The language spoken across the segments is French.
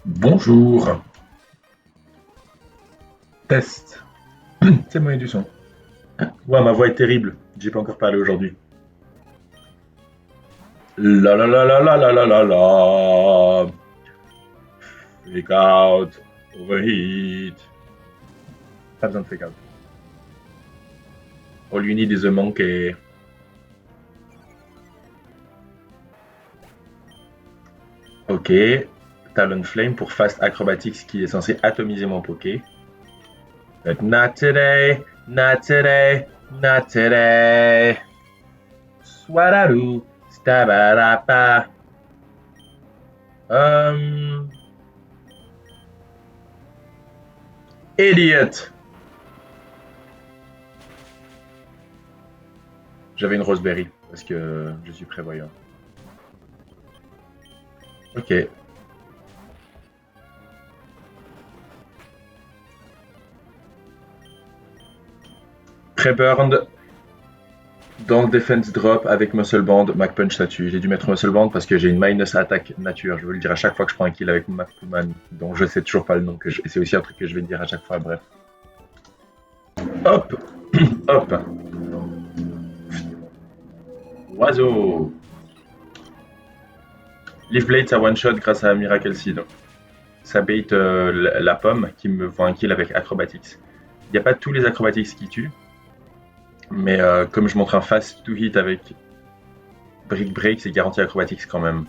Bonjour. Test. C'est moyen du son. Ouais, ma voix est terrible. J'ai pas encore parlé aujourd'hui. La la la la la la la la la. Fake out. Overheat. Pas besoin de fake out. All you need is a monkey. Ok. Talonflame pour Fast Acrobatics qui est censé atomiser mon Poké. But not today. Not today. Not today. Swadaru. Stabarapa. Idiot. J'avais une Roseberry parce que je suis prévoyant. Ok. Pré-burned dans le defense drop avec Muscle Band, Mac Punch statue. J'ai dû mettre Muscle Band parce que j'ai une minus attaque nature. Je veux le dire à chaque fois que je prends un kill avec Mac Puman, dont je sais toujours pas le nom. C'est aussi un truc que je vais dire à chaque fois. Bref. Hop. Hop. Oiseau. Leaf Blade, ça one shot grâce à Miracle Seed. Ça bait la pomme qui me vend un kill avec Acrobatics. Il n'y a pas tous les Acrobatics qui tuent. Mais comme je montre un fast to hit avec Brick Break, c'est garanti Acrobatics quand même.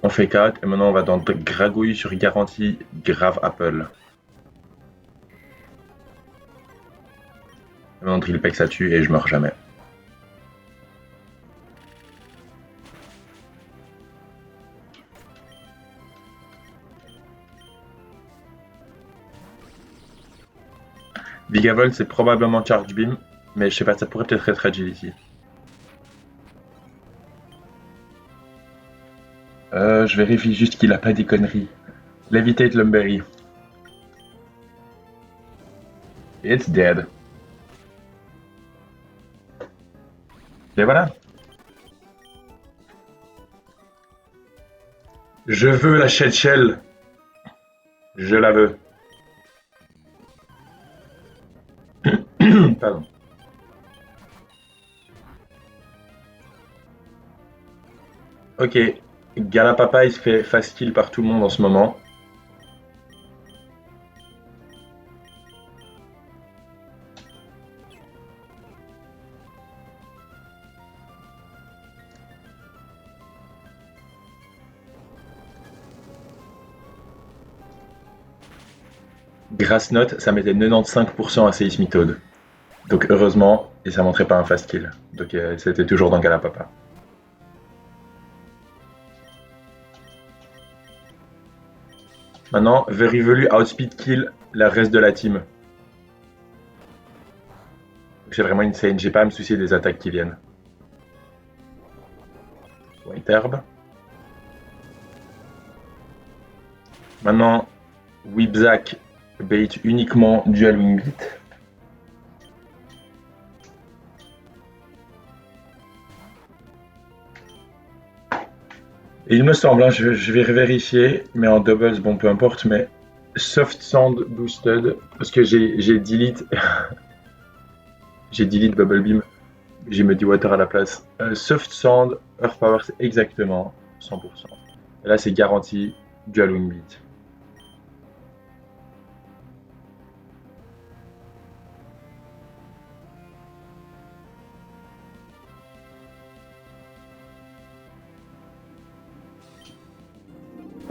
On fait 4 et maintenant on va dans Gragouille sur garantie Grave Apple. Et maintenant Drill Peck ça tue et je meurs jamais. Vigavolt c'est probablement Charge Beam, mais je sais pas, ça pourrait peut-être être Agility. Je vérifie juste qu'il a pas des conneries. Levitate Lumberry. It's dead. Et voilà. Je veux la Shell. Je la veux. Pardon. Ok. Galapapa il se fait fast kill par tout le monde en ce moment. Grass Note, ça mettait 95% à Seismitoad. Donc heureusement, et ça montrait pas un fast kill. Donc c'était toujours dans Galapapa. Maintenant, Very Velu outspeed kill la reste de la team. C'est vraiment insane, j'ai pas à me soucier des attaques qui viennent. White Herb. Maintenant, Whipzack bait uniquement Dual Wing Beat. Et il me semble, hein, je vais vérifier, mais en doubles, bon peu importe, mais Soft Sand Boosted, parce que j'ai delete, j'ai delete Bubble Beam, j'ai Muddy Water à la place. Soft Sand, Earth Power, c'est exactement 100%. Et là, c'est garanti Dual Wing Beat.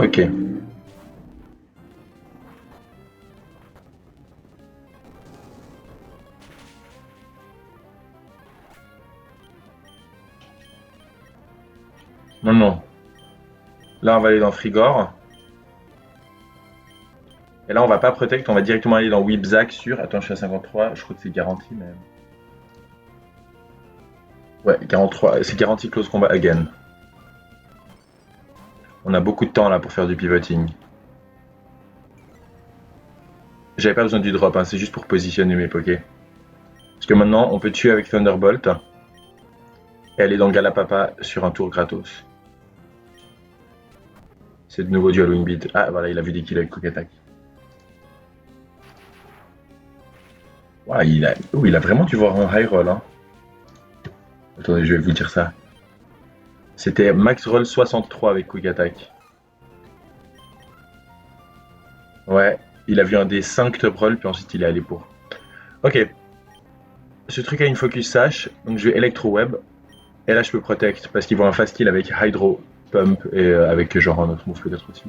Ok. Non, non. Là, on va aller dans Frigor. Et là, on va pas protect, on va directement aller dans Whipzack sur. Attends, je suis à 53, je crois que c'est garanti, mais. Ouais, 43, c'est garanti close combat again. On a beaucoup de temps là pour faire du pivoting. J'avais pas besoin du drop, hein, c'est juste pour positionner mes pokés. Parce que maintenant, on peut tuer avec Thunderbolt et aller dans Galapapa sur un tour gratos. C'est de nouveau du Halloween beat. Ah voilà, il a vu des kills avec Quick Attack. Ouais, il a vraiment dû voir un high roll. Hein. Attendez, je vais vous dire ça. C'était max roll 63 avec Quick Attack. Ouais, il a vu un des 5 top roll, puis ensuite il est allé pour. Ok, ce truc a une focus sash, donc je vais Electro Web. Et là je peux protect, parce qu'il voit un fast kill avec Hydro Pump et avec genre un autre move peut-être aussi.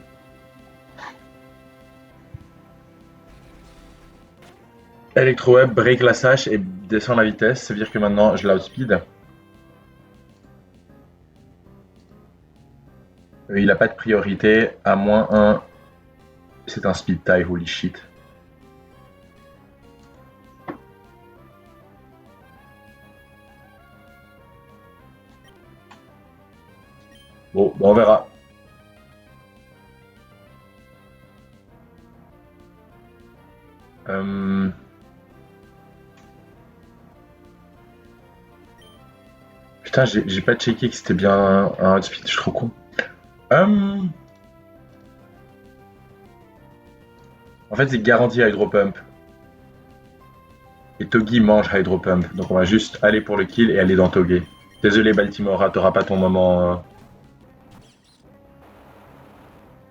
Electro Web, break la sash et descend la vitesse, ça veut dire que maintenant je l'outspeed. Il a pas de priorité, à moins 1, c'est un speed tie, holy shit. Bon, on verra. Euh... Putain, j'ai pas checké que c'était bien un outspeed, je suis trop con. En fait, c'est garanti Hydro Pump. Et Togi mange Hydro Pump. Donc on va juste aller pour le kill et aller dans Togi. Désolé Baltimore, t'auras pas ton moment.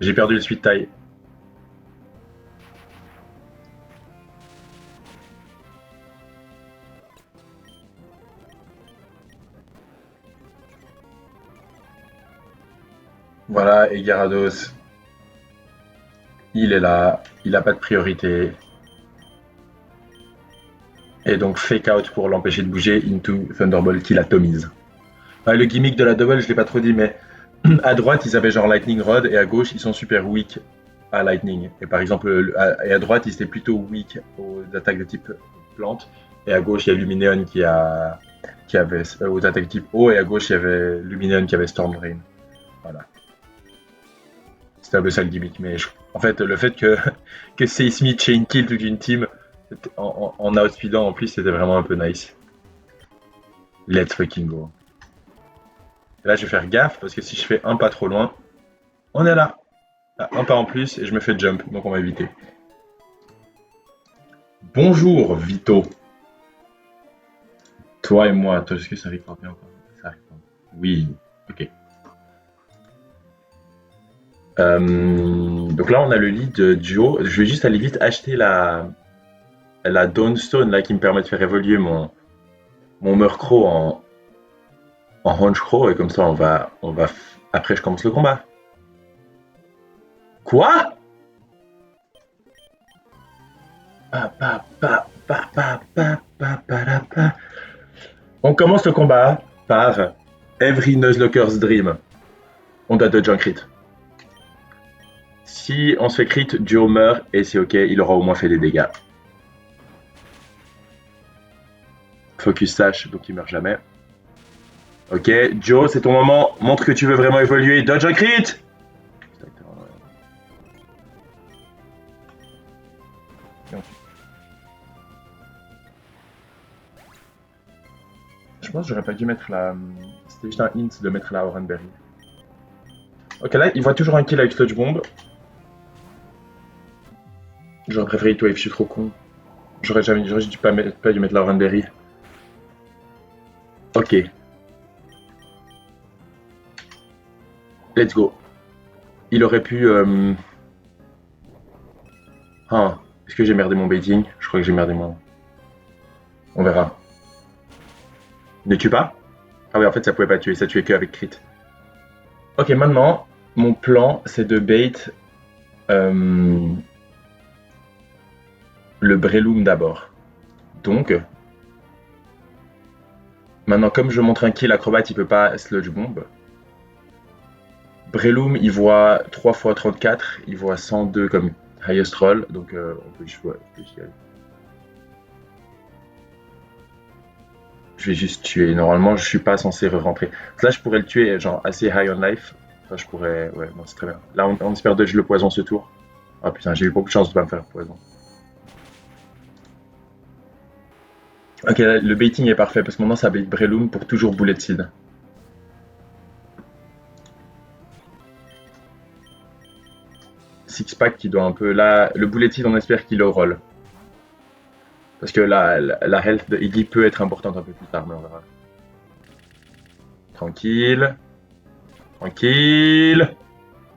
J'ai perdu le speed tie. Voilà, et Gyarados, il est là, il a pas de priorité. Et donc fake out pour l'empêcher de bouger into Thunderbolt qui l'atomise. Le gimmick de la double, je l'ai pas trop dit, mais à droite, ils avaient genre Lightning Rod et à gauche, ils sont super weak à Lightning. Et par exemple, à droite, ils étaient plutôt weak aux attaques de type plante. Et à gauche, il y a Lumineon qui avait aux attaques de type eau. Et à gauche, il y avait Lumineon qui avait Storm Drain. Voilà. C'était un peu ça le gimmick. Mais en fait, le fait que Seismic chain kill toute une team en outspeedant en plus, c'était vraiment un peu nice. Let's fucking go. Et là, je vais faire gaffe parce que si je fais un pas trop loin, on est là. Ah, un pas en plus et je me fais jump, donc on va éviter. Bonjour Vito. Toi et moi, toi, est-ce que ça arrive pas bien encore? Ça arrive pas. Oui, ok. Donc là, on a le lead de Joe. Je vais juste aller vite acheter la Dawnstone là, qui me permet de faire évoluer mon Murkrow en Honchkrow et comme ça, après, je commence le combat. Quoi? On commence le combat par Every Nuzlocker's Dream. On doit dodge un crit. Si on se fait crit, Joe meurt et c'est ok, il aura au moins fait des dégâts. Focus sash, donc il meurt jamais. Ok, Joe, c'est ton moment. Montre que tu veux vraiment évoluer. Dodge un crit. Je pense que j'aurais pas dû mettre la. C'était juste un hint de mettre la Oranberry. Ok, là, il voit toujours un kill avec Sludge Bomb. J'aurais préféré Hitwave, je suis trop con. J'aurais dû pas dû mettre la Oranberry. Ok. Let's go. Il aurait pu. Ah, est-ce que j'ai merdé mon baiting? Je crois que j'ai merdé mon. On verra. Ne tue pas? Ah oui, en fait, ça pouvait pas tuer, ça tuait que avec crit. Ok, maintenant, mon plan, c'est de bait le Breloom d'abord. Donc, maintenant, comme je montre un kill acrobate, il peut pas sludge bomb. Breloom, il voit 3 x 34, il voit 102 comme highest roll, donc on peut juste y aller. Je vais juste tuer. Normalement, je suis pas censé re-rentrer. Là, je pourrais le tuer, genre assez high on life. Là, je pourrais. Ouais, bon, c'est très bien. Là, on espère dodge le poison ce tour. Ah putain, j'ai eu beaucoup de chance de pas me faire poison. Ok, là, le baiting est parfait parce que maintenant ça bait Breloom pour toujours Bullet Seed. Six-pack qui doit un peu... Là, le bullet on espère qu'il le roll. Parce que la health de Iggy peut être importante un peu plus tard, mais on verra. Tranquille. Tranquille.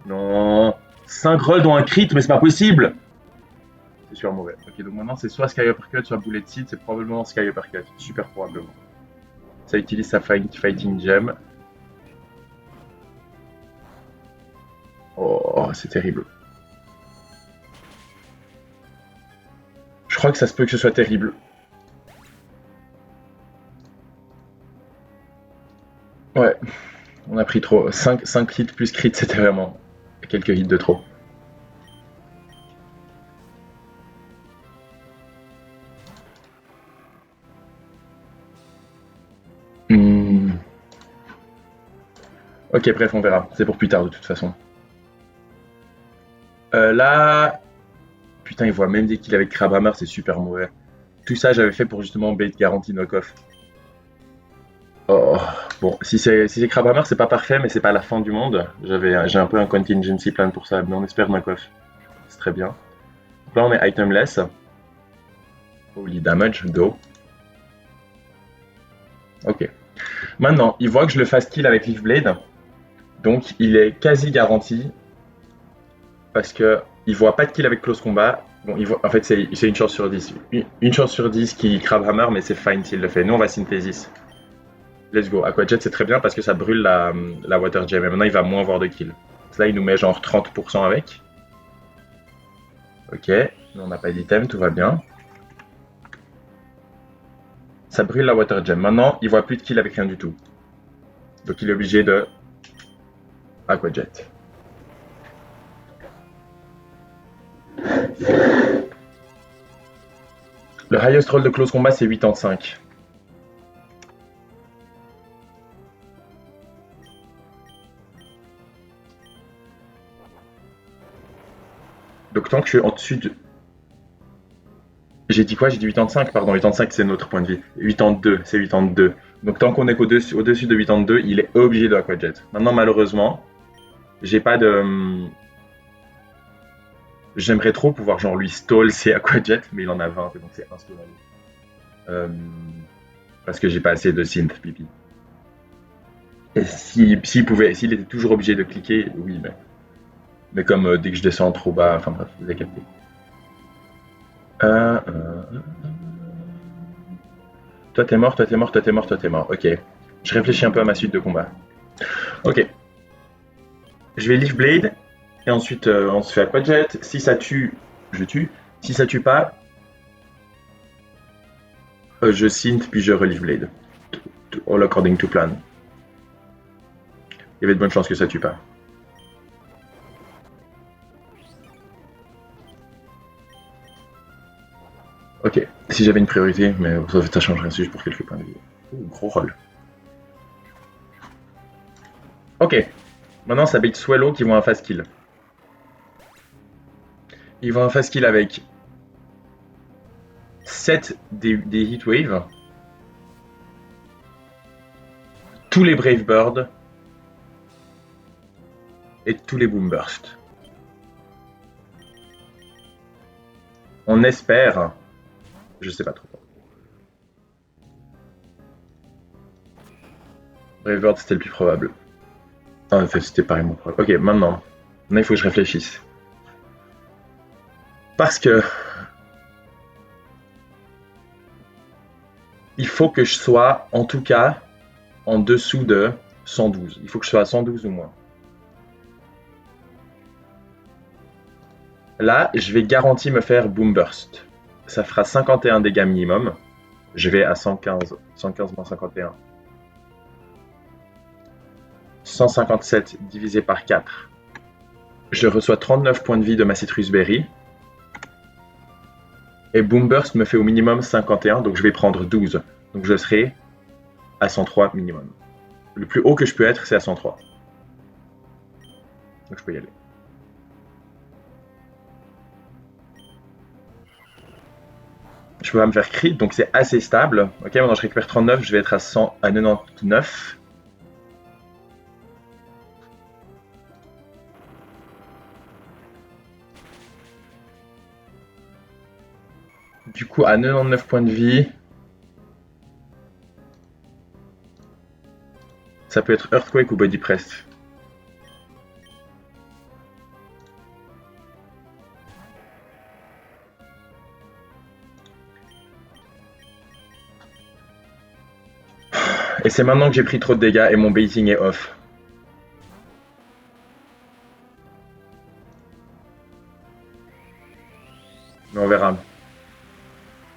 Non. 5 rolls dont un crit, mais c'est pas possible. C'est super mauvais. Ok, donc maintenant c'est soit Sky Uppercut, soit Bullet Seed. C'est probablement Sky Uppercut. Super probablement. Ça utilise sa Fighting Gem. Oh, c'est terrible. Je crois que ça se peut que ce soit terrible. Ouais, on a pris trop. 5 hits plus crit, c'était vraiment quelques hits de trop. Hmm. Ok, bref, on verra. C'est pour plus tard de toute façon. Là, putain, il voit même des kills avec Crabhammer, c'est super mauvais. Tout ça, j'avais fait pour justement bait garantie knock-off. Oh, bon, si c'est Crabhammer, c'est pas parfait, mais c'est pas la fin du monde. J'ai un peu un contingency plan pour ça, mais on espère knock-off. C'est très bien. Donc là, on est itemless. Holy damage, do. Ok. Maintenant, il voit que je le fasse kill avec Leaf Blade. Donc, il est quasi garanti. Parce que il voit pas de kill avec close combat. Bon, en fait, c'est une chance sur 10. Une chance sur 10 qu'il Crabhammer, mais c'est fine s'il le fait. Nous, on va synthesis. Let's go. Aquajet, c'est très bien parce que ça brûle la Water Gem. Et maintenant, il va moins avoir de kills. Là, il nous met genre 30% avec. Ok. On n'a pas d'item, tout va bien. Ça brûle la Water Gem. Maintenant, il voit plus de kills avec rien du tout. Donc, il est obligé de Aquajet. Le highest roll de close combat, c'est 85. Donc, tant que je suis en dessus de. J'ai dit quoi? J'ai dit 85, pardon. 85, c'est notre point de vie. 82, c'est 82. Donc, tant qu'on est au-dessus de 82, il est obligé de Aquajet. Maintenant, malheureusement, j'ai pas de. J'aimerais trop pouvoir genre lui stall ses Aquajet, mais il en a 20, donc c'est installable. Euh, Parce que j'ai pas assez de synth pipi. Et s'il était toujours obligé de cliquer, oui, mais comme dès que je descends trop bas, enfin bref, vous avez capté. Euh, euh, Toi t'es mort, toi t'es mort, toi t'es mort, toi t'es mort. Ok. Je réfléchis un peu à ma suite de combat. Ok. Je vais Leaf Blade, et ensuite on se fait Aquajet. Si ça tue, je tue. Si ça tue pas, je synth puis je Leaf Blade. All according to plan. Il y avait de bonnes chances que ça tue pas. Ok. Si j'avais une priorité, mais ça changerait juste pour quelques points de vie. Gros roll. Ok. Maintenant, ça bait Swallow qui vont un fast kill. Ils vont un fast kill avec 7 des Heatwave, tous les Brave Bird et tous les Boom Burst. On espère. Je sais pas trop. Brave Bird, c'était le plus probable. Ah, c'était pareil mon probable. Ok, maintenant. Maintenant, il faut que je réfléchisse. Parce que. Il faut que je sois, en tout cas, en dessous de 112. Il faut que je sois à 112 ou moins. Là, je vais garantir me faire Boom Burst. Ça fera 51 dégâts minimum. Je vais à 115. 115 moins 51. 157 divisé par 4. Je reçois 39 points de vie de ma Citrus Berry. Et Boom Burst me fait au minimum 51, donc je vais prendre 12. Donc je serai à 103 minimum. Le plus haut que je peux être, c'est à 103. Donc je peux y aller. Je peux pas me faire crit, donc c'est assez stable. Ok, maintenant je récupère 39, je vais être à 99. Du coup, à 99 points de vie, ça peut être Earthquake ou Body Press. Et c'est maintenant que j'ai pris trop de dégâts et mon baiting est off. Mais on verra.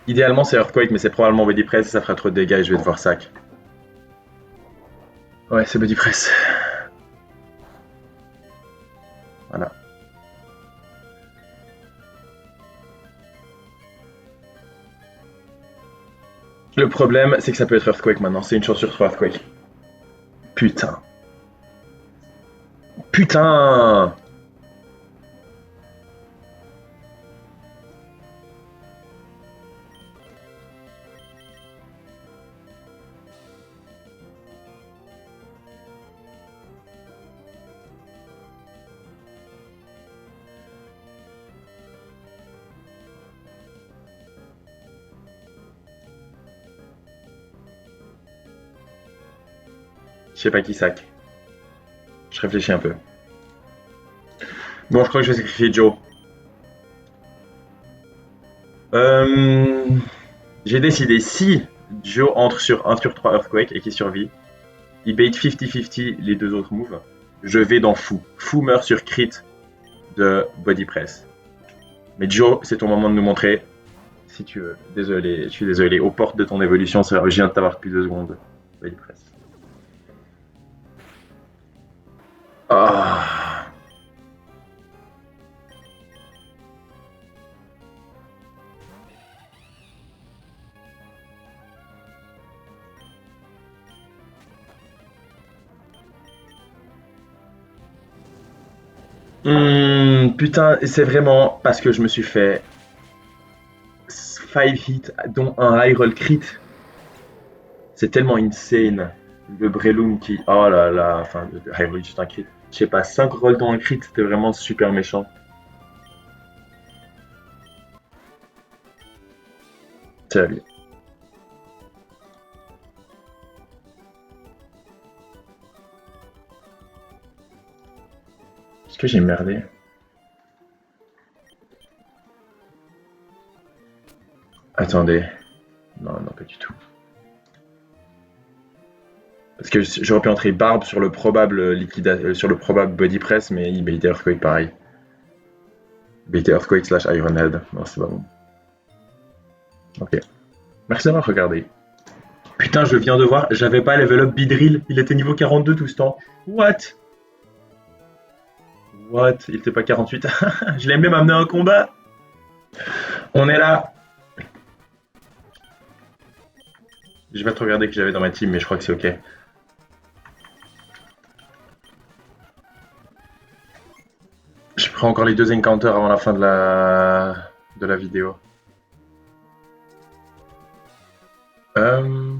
Idéalement, c'est Earthquake, mais c'est probablement Body Press, ça fera trop de dégâts et je vais devoir sac. Ouais, c'est Body Press. Voilà. Le problème, c'est que ça peut être Earthquake maintenant. C'est une chance sur 3 Earthquake. Putain. Putain. Je sais pas qui sac. Je réfléchis un peu. Bon, je crois que je vais sacrifier Joe. Euh, J'ai décidé, si Joe entre sur 1 sur 3 Earthquake et qu'il survit, il bait 50-50 les deux autres moves, je vais dans Fou. Fou meurt sur crit de Body Press. Mais Joe, c'est ton moment de nous montrer si tu veux. Désolé, je suis désolé. Aux portes de ton évolution, je viens de t'avoir depuis 2 secondes. Body Press. Ah. Putain, c'est vraiment parce que je me suis fait 5 hits, dont un high roll crit. C'est tellement insane. Le Breloom qui. Oh là là, enfin, le high roll juste un crit. Je sais pas, 5 rolls dans un crit, c'était vraiment super méchant. C'est lui. Est-ce que j'ai merdé? Attendez. Non, non, pas du tout. Parce que j'aurais pu entrer Barbe sur le probable sur le probable Body Press, mais il baitait Earthquake pareil. Baitait Earthquake slash Ironhead. Non, c'est pas bon. Ok. Merci d'avoir regardé. Putain, je viens de voir, j'avais pas level up Bidrill, il était niveau 42 tout ce temps. What? What? Il était pas 48. Je l'ai même amené à un combat. On est là. Je vais te regarder que j'avais dans ma team, mais je crois que c'est ok. Je prends encore les 2 encounters avant la fin de la vidéo. Euh,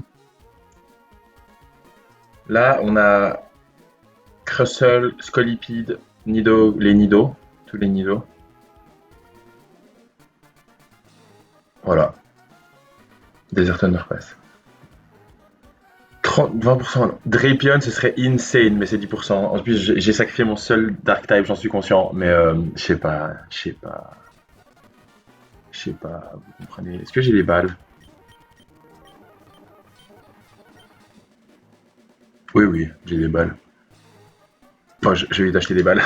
Là, on a Crustle, Scolipede, Nido, les Nido, tous les Nido. Voilà. Desert Underpass. 20%. Drapion, ce serait insane, mais c'est 10%. En plus, j'ai sacrifié mon seul Dark Type, j'en suis conscient, mais je sais pas, vous comprenez. Est-ce que j'ai les balles? Oui, oui, j'ai des balles. Enfin, je vais d'acheter des balles.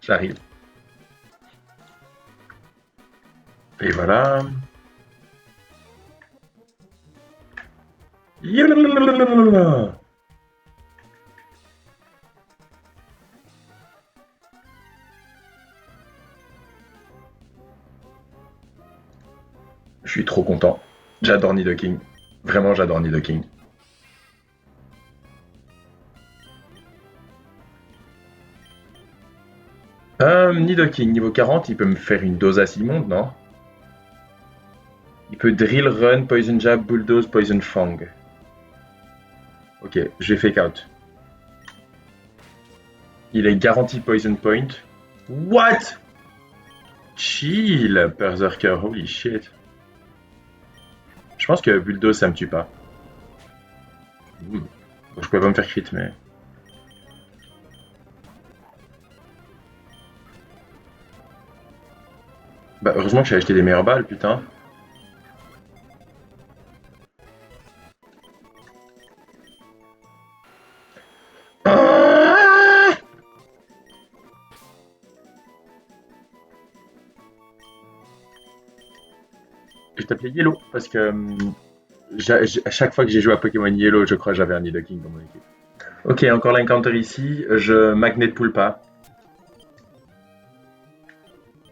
J'arrive. Et voilà. Je suis trop content. J'adore Nidoking. Vraiment, j'adore Nidoking. Nidoking, niveau 40, il peut me faire une dose assez immonde, non? Il peut Drill, Run, Poison Jab, Bulldoze, Poison Fang. Ok, je vais fake out. Il est garanti Poison Point. What? Chill, Berserker, holy shit. Je pense que Bulldoze, ça me tue pas. Hmm. Bon, je pouvais pas me faire crit, mais... Bah, heureusement que j'ai acheté des meilleures balles, putain. Ah, je t'appelais Yellow, parce que à chaque fois que j'ai joué à Pokémon Yellow, je crois que j'avais un Nidoking dans mon équipe. Ok, encore l'encounter ici. Je magnet pull pas.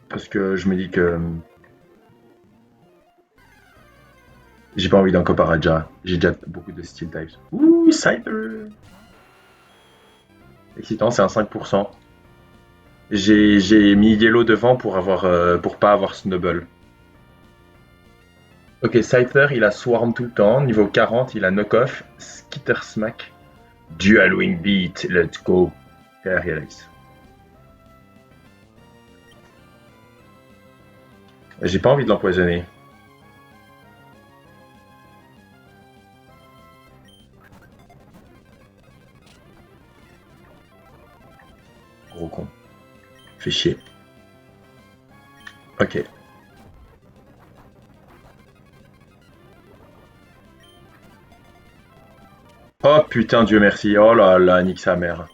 Parce que je me dis que j'ai pas envie d'un Coparaja. J'ai déjà beaucoup de Steel types. Ouh, Scyther! Excitant, c'est un 5%. J'ai mis Yellow devant pour pas avoir Snubble. Ok, Scyther, il a Swarm tout le temps. Niveau 40, il a Knock-Off, Skitter Smack, Dual Wing Beat, let's go. Alex. J'ai pas envie de l'empoisonner. Gros con. Fait chier. Ok. Oh putain, Dieu merci. Oh là là, nique sa mère.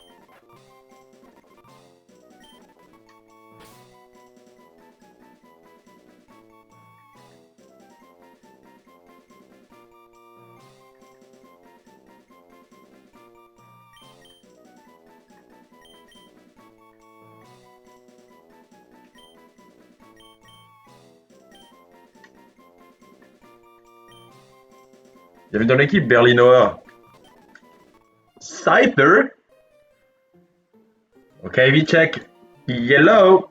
Bienvenue dans l'équipe, Berlinois. Scyther. Ok, V-check. Yellow.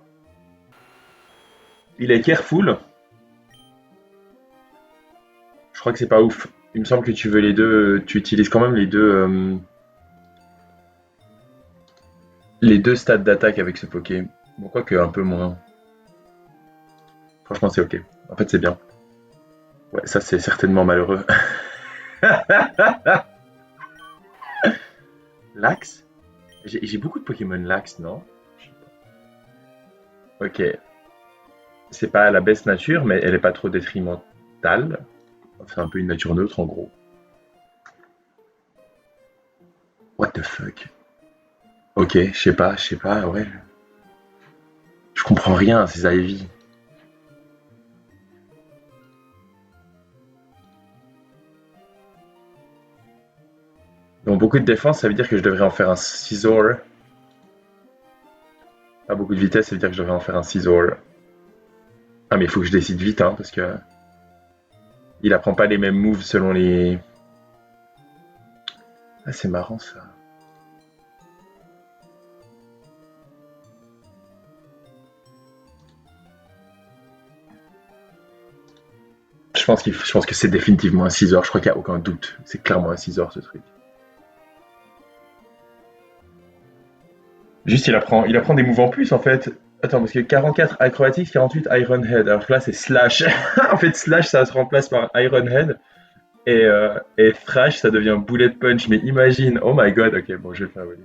Il est careful. Je crois que c'est pas ouf. Il me semble que tu veux les deux. Tu utilises quand même les deux stats d'attaque avec ce Poké. Bon, quoique un peu moins. Franchement, c'est ok. En fait, c'est bien. Ouais, ça, c'est certainement malheureux. Lax? J'ai beaucoup de Pokémon Lax, non? Ok. C'est pas la baisse nature, mais elle est pas trop détrimentale. C'est un peu une nature neutre, en gros. What the fuck? Ok, je sais pas, ouais. Je comprends rien à ces Ivy. Donc beaucoup de défense, ça veut dire que je devrais en faire un Scizor. Pas beaucoup de vitesse, ça veut dire que je devrais en faire un Scizor. Ah mais il faut que je décide vite, hein, parce que il apprend pas les mêmes moves selon les... Ah c'est marrant ça. Je pense que c'est définitivement un Scizor, je crois qu'il n'y a aucun doute. C'est clairement un Scizor ce truc. Juste il apprend des moves en plus en fait. Attends, parce que 44 Acrobatics, 48 Iron Head. Alors que là c'est Slash. En fait Slash ça se remplace par Iron Head. Et Thrash ça devient Bullet Punch. Mais imagine, oh my god, ok bon je vais le faire voler.